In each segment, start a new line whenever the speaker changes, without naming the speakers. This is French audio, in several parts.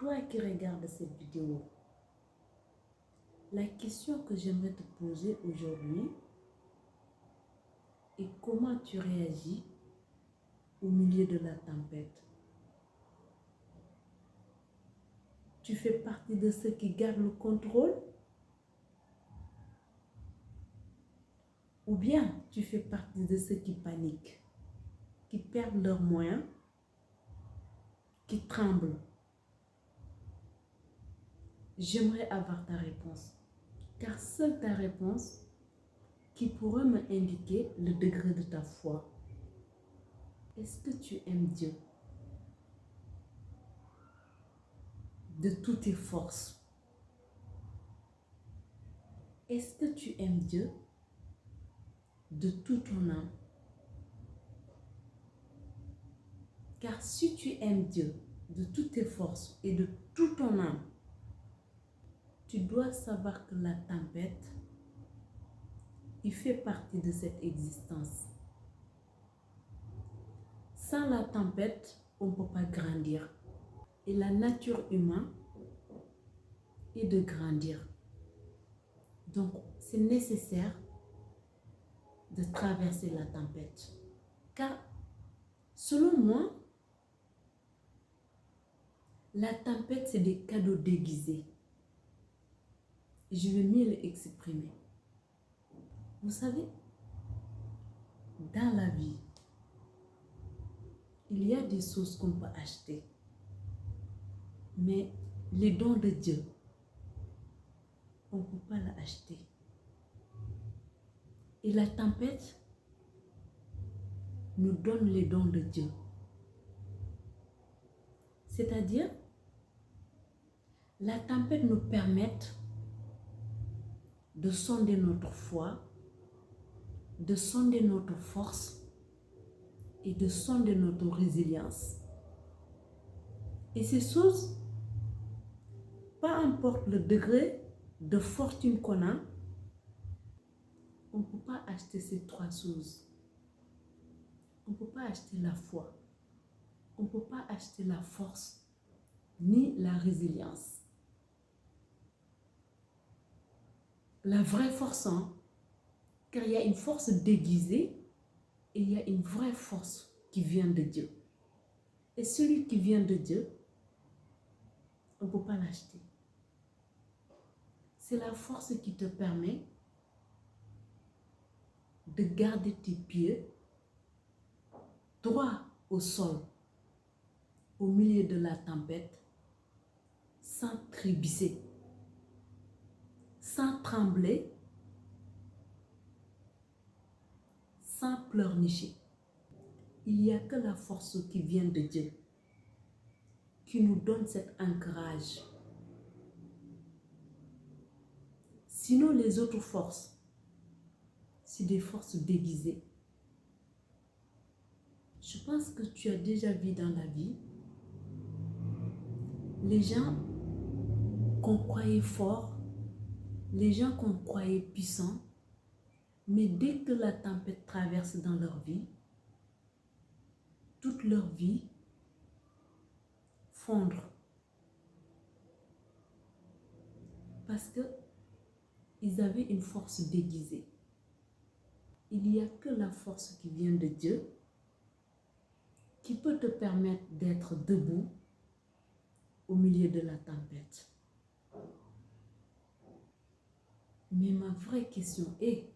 toi qui regardes cette vidéo, la question que j'aimerais te poser aujourd'hui est comment tu réagis au milieu de la tempête. Tu fais partie de ceux qui gardent le contrôle ou bien tu fais partie de ceux qui paniquent, qui perdent leurs moyens, qui tremblent. J'aimerais avoir ta réponse, car seule ta réponse qui pourrait me indiquer le degré de ta foi. Est-ce que tu aimes Dieu de toutes tes forces? Est-ce que tu aimes Dieu de toute ton âme? Car si tu aimes Dieu de toutes tes forces et de toute ton âme, tu dois savoir que la tempête, il fait partie de cette existence. Sans la tempête, on ne peut pas grandir. Et la nature humaine est de grandir. Donc, c'est nécessaire de traverser la tempête. Car, selon moi, la tempête, c'est des cadeaux déguisés. Je vais mieux l'exprimer. Vous savez, dans la vie, il y a des choses qu'on peut acheter. Mais les dons de Dieu, on ne peut pas l'acheter. Et la tempête nous donne les dons de Dieu. C'est-à-dire, la tempête nous permet de sonder notre foi, de sonder notre force et de sonder notre résilience. Et ces choses, peu importe le degré de fortune qu'on a, on ne peut pas acheter ces trois choses. On ne peut pas acheter la foi. On ne peut pas acheter la force ni la résilience. La vraie force, car il y a une force déguisée et il y a une vraie force qui vient de Dieu. Et celui qui vient de Dieu, on ne peut pas l'acheter. C'est la force qui te permet de garder tes pieds droit au sol, au milieu de la tempête, sans trébucher, sans trembler, sans pleurnicher. Il n'y a que la force qui vient de Dieu qui nous donne cet ancrage. Sinon, les autres forces, c'est des forces déguisées. Je pense que tu as déjà vu dans la vie les gens qu'on croyait forts, les gens qu'on croyait puissants, mais dès que la tempête traverse dans leur vie, toute leur vie fondre. Parce qu'ils avaient une force déguisée. Il n'y a que la force qui vient de Dieu qui peut te permettre d'être debout au milieu de la tempête. Mais ma vraie question est,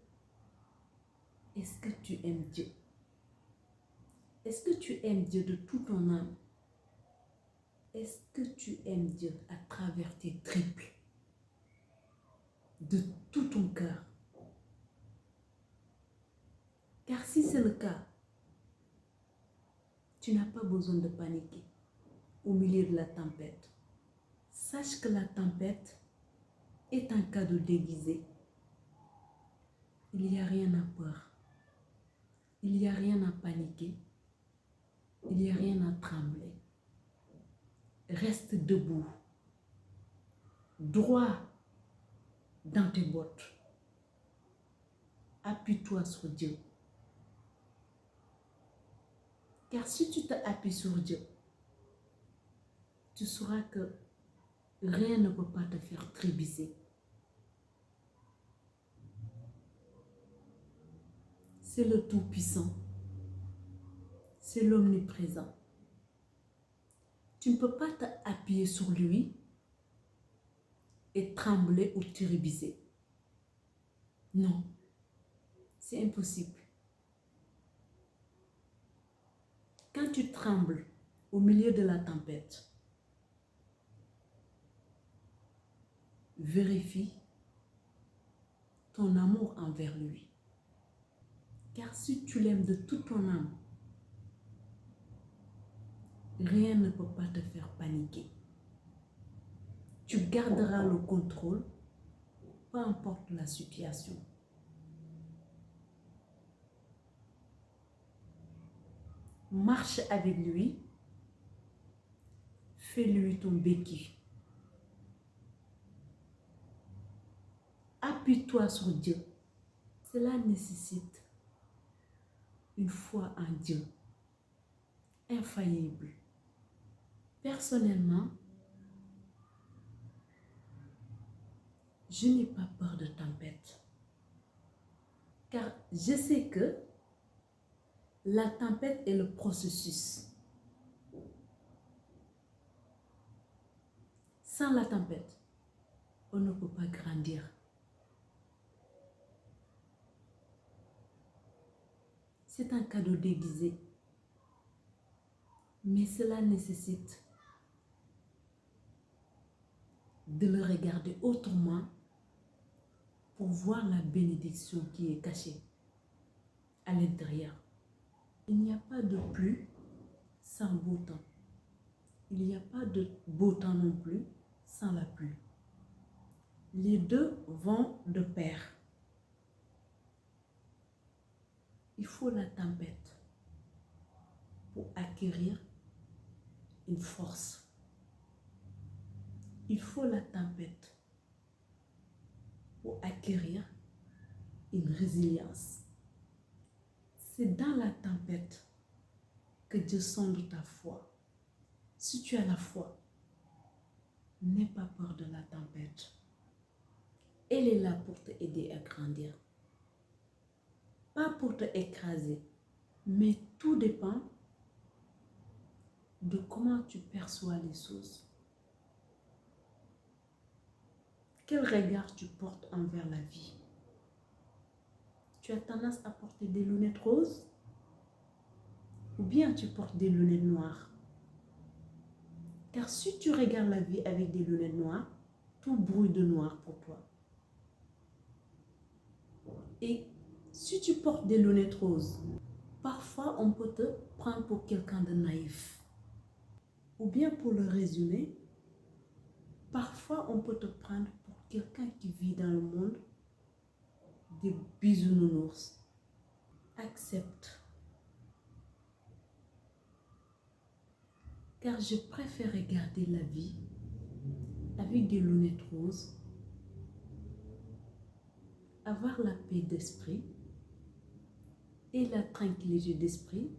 est-ce que tu aimes Dieu? Est-ce que tu aimes Dieu de toute ton âme? Est-ce que tu aimes Dieu à travers tes tripes? De tout ton cœur? Car si c'est le cas, tu n'as pas besoin de paniquer au milieu de la tempête. Sache que la tempête est un cadeau déguisé. Il n'y a rien à peur. Il n'y a rien à paniquer. Il n'y a rien à trembler. Reste debout, droit dans tes bottes. Appuie-toi sur Dieu. Car si tu t'appuies sur Dieu, tu sauras que Rien ne peut pas te faire trébucher. C'est le Tout-Puissant. C'est l'Omniprésent. Tu ne peux pas t'appuyer sur lui et trembler ou trébucher. Non, c'est impossible. Quand tu trembles au milieu de la tempête, vérifie ton amour envers lui. Car si tu l'aimes de toute ton âme, rien ne peut pas te faire paniquer. Tu garderas le contrôle, peu importe la situation. Marche avec lui, fais-lui ton béquille. Appuie-toi sur Dieu. Cela nécessite une foi en Dieu, infaillible. Personnellement, je n'ai pas peur de tempête. Car je sais que la tempête est le processus. Sans la tempête, on ne peut pas grandir. C'est un cadeau déguisé. Mais cela nécessite de le regarder autrement pour voir la bénédiction qui est cachée à l'intérieur. Il n'y a pas de pluie sans beau temps. Il n'y a pas de beau temps non plus sans la pluie. Les deux vont de pair. Il faut la tempête pour acquérir une force. Il faut la tempête pour acquérir une résilience. C'est dans la tempête que Dieu sonde ta foi. Si tu as la foi, n'aie pas peur de la tempête. Elle est là pour te aider à grandir. Pas pour te écraser, mais tout dépend de comment tu perçois les choses. Quel regard tu portes envers la vie? Tu as tendance à porter des lunettes roses ou bien tu portes des lunettes noires? Car si tu regardes la vie avec des lunettes noires, tout brûle de noir pour toi. Et si tu portes des lunettes roses, parfois on peut te prendre pour quelqu'un de naïf. Ou bien pour le résumer, parfois on peut te prendre pour quelqu'un qui vit dans le monde des bisounours. Accepte. Car je préfère regarder la vie avec des lunettes roses, avoir la paix d'esprit et la tranquillité d'esprit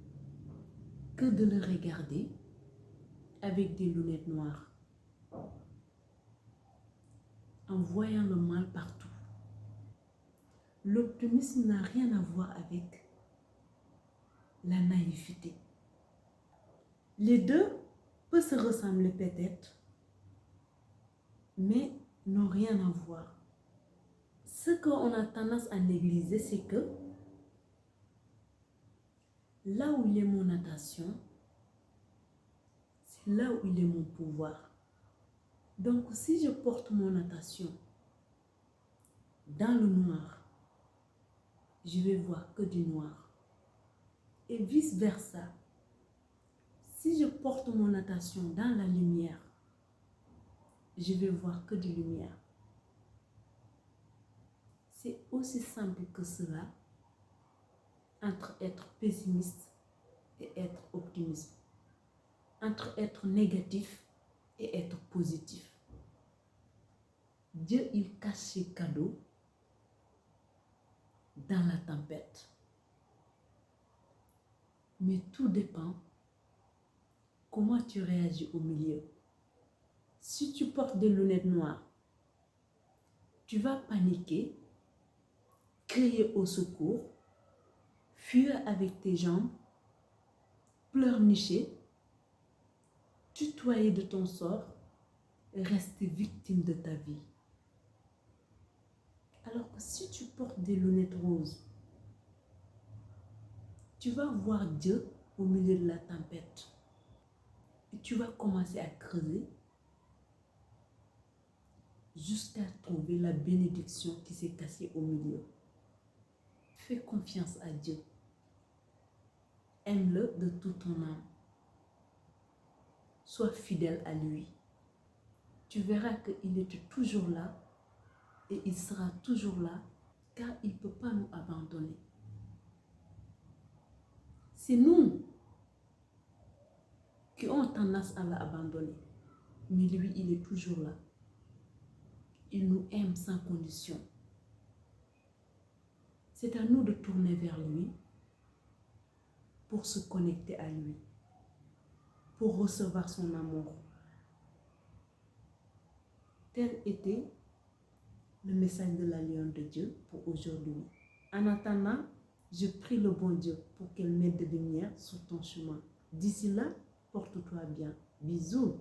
que de le regarder avec des lunettes noires, en voyant le mal partout. L'optimisme n'a rien à voir avec la naïveté. Les deux peuvent se ressembler peut-être, mais n'ont rien à voir. Ce qu'on a tendance à négliger, c'est que là où il est mon attention, c'est là où il est mon pouvoir. Donc si je porte mon attention dans le noir, je vais voir que du noir. Et vice-versa. Si je porte mon attention dans la lumière, je vais voir que de lumière. C'est aussi simple que cela entre être pessimiste et être optimiste, entre être négatif et être positif. Dieu, il cache ses cadeaux dans la tempête. Mais tout dépend comment tu réagis au milieu. Si tu portes des lunettes noires, tu vas paniquer, crier au secours, fuir avec tes jambes, pleurnicher, tutoyer de ton sort et rester victime de ta vie. Alors que si tu portes des lunettes roses, tu vas voir Dieu au milieu de la tempête. Et tu vas commencer à creuser jusqu'à trouver la bénédiction qui s'est cachée au milieu. Fais confiance à Dieu. Aime-le de toute ton âme. Sois fidèle à lui. Tu verras qu'il est toujours là et il sera toujours là car il ne peut pas nous abandonner. C'est nous qui ont tendance à l'abandonner. Mais lui, il est toujours là. Il nous aime sans condition. C'est à nous de tourner vers lui pour se connecter à lui, pour recevoir son amour. Tel était le message de la Lionne de Dieu pour aujourd'hui. En attendant, je prie le bon Dieu pour qu'elle mette de lumière sur ton chemin. D'ici là, porte-toi bien. Bisous.